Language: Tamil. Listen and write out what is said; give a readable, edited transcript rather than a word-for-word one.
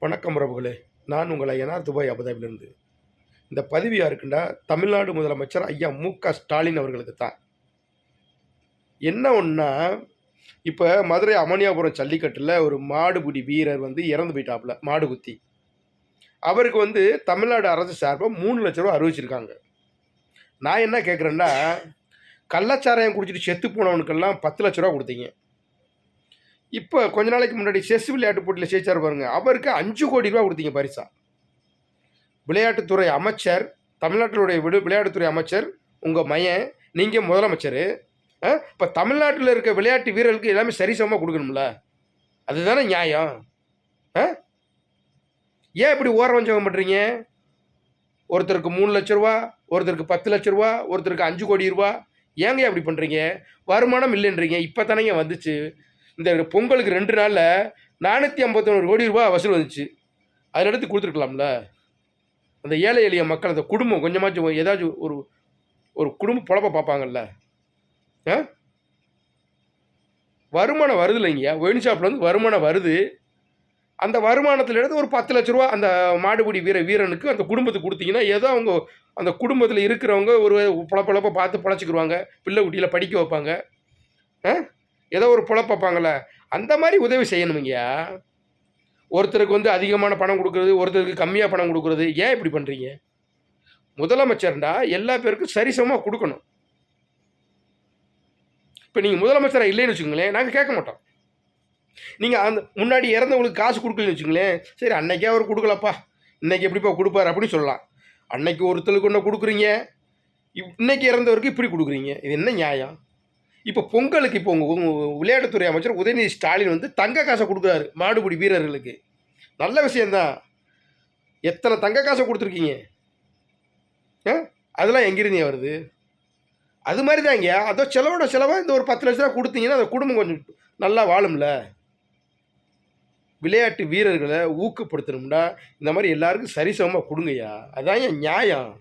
வணக்கம் உறவுகளே. நான் உங்கள் ஐயனார் துபாய் அபுதாபிலிருந்து. இந்த பதிவு யாருக்குண்டா, தமிழ்நாடு முதலமைச்சர் ஐயா மு.க.ஸ்டாலின் அவர்களுக்கு தான். என்ன ஒன்றா, இப்போ மதுரை அமனியாபுரம் ஜல்லிக்கட்டில் ஒரு மாடுபிடி வீரர் இறந்து போயிட்டாப்புல, மாடு குத்தி. அவருக்கு தமிழ்நாடு அரசு சார்பாக 3 லட்ச ரூபா அறிவிச்சிருக்காங்க. நான் என்ன கேட்குறேன்னா, கள்ளச்சாராயம் குடிச்சிட்டு செத்து போனவனுக்கெல்லாம் 10 லட்ச ரூபா கொடுத்தீங்க. இப்போ கொஞ்ச நாளைக்கு முன்னாடி செஸ் விளையாட்டு போட்டியில் ஜெயிச்சார் பாருங்க, அவருக்கு 5 கோடி ரூபா கொடுத்தீங்க பரிசா. விளையாட்டுத்துறை அமைச்சர், தமிழ்நாட்டினுடைய விளையாட்டுத்துறை அமைச்சர் உங்கள் மையன், நீங்கள் முதலமைச்சர். இப்போ தமிழ்நாட்டில் இருக்க விளையாட்டு வீரர்களுக்கு எல்லாமே சரிசமமாக கொடுக்கணும்ல, அதுதானே நியாயம். ஏன் இப்படி ஓரவஞ்சகம் பண்ணுறீங்க? ஒருத்தருக்கு 3 லட்ச ரூபா, ஒருத்தருக்கு 10 லட்ச ரூபா, ஒருத்தருக்கு 5 கோடி ரூபா. ஏங்க அப்படி பண்ணுறீங்க? வருமானம் இல்லைன்றீங்க. இப்போ தானேங்க வந்துச்சு. இந்த பொங்கலுக்கு 2 நாளில் 451 கோடி ரூபா வசூல் வந்துச்சு. அதில் எடுத்து கொடுத்துருக்கலாம்ல. அந்த ஏழை எளிய மக்கள், அந்த குடும்பம் கொஞ்சமாச்சும் ஏதாச்சும் ஒரு குடும்பம் பொழப்ப பார்ப்பாங்கல்ல. வருமானம் வருது இல்லைங்கய்யா, ஒயின் ஷாப்பில் வருமானம் வருது. அந்த வருமானத்தில் எடுத்து ஒரு 10 லட்ச ரூபா அந்த மாடுபிடி வீரனுக்கு அந்த குடும்பத்துக்கு கொடுத்தீங்கன்னா, ஏதோ அவங்க அந்த குடும்பத்தில் இருக்கிறவங்க ஒரு பொழப்ப பார்த்து பொழைச்சிக்கிடுவாங்க, பிள்ளை குட்டியில் படிக்க வைப்பாங்க, ஏதோ ஒரு பொழப்பாங்கள்ல. அந்த மாதிரி உதவி செய்யணுங்கய்யா. ஒருத்தருக்கு அதிகமான பணம் கொடுக்குறது, ஒருத்தருக்கு கம்மியாக பணம் கொடுக்குறது. ஏன் இப்படி பண்ணுறீங்க? முதலமைச்சர்ண்டா எல்லா பேருக்கும் சரிசமமாக கொடுக்கணும். இப்போ நீங்கள் முதலமைச்சராக இல்லைன்னு வச்சுக்கோங்களேன், நாங்கள் கேட்க மாட்டோம். நீங்கள் அந்த முன்னாடி இறந்தவங்களுக்கு காசு கொடுக்கலன்னு வச்சுங்களேன், சரி அன்னைக்கே அவர் கொடுக்கலப்பா, இன்னைக்கு எப்படிப்பா கொடுப்பார் அப்படின்னு சொல்லலாம். அன்னைக்கு ஒருத்தருக்கு ஒன்று கொடுக்குறீங்க, இன்னைக்கு இறந்தவருக்கு இப்படி கொடுக்குறீங்க. இது என்ன நியாயம்? இப்போ பொங்கலுக்கு இப்போ உங்கள் விளையாட்டுத்துறை அமைச்சர் உதயநிதி ஸ்டாலின் தங்க காசை கொடுக்குறாரு மாடுபிடி வீரர்களுக்கு. நல்ல விஷயந்தான். எத்தனை தங்க காசை கொடுத்துருக்கீங்க? அதெல்லாம் எங்கிருந்தே வருது? அது மாதிரி தாங்க. அதோ செலவோட செலவாக இந்த ஒரு 10 லட்ச ரூபா கொடுத்தீங்கன்னா அந்த குடும்பம் கொஞ்சம் நல்லா வாழும்ல. விளையாட்டு வீரர்களை ஊக்கப்படுத்தணும்னா இந்த மாதிரி எல்லாருக்கும் சரிசமமாக கொடுங்கய்யா. அதான் நியாயம்.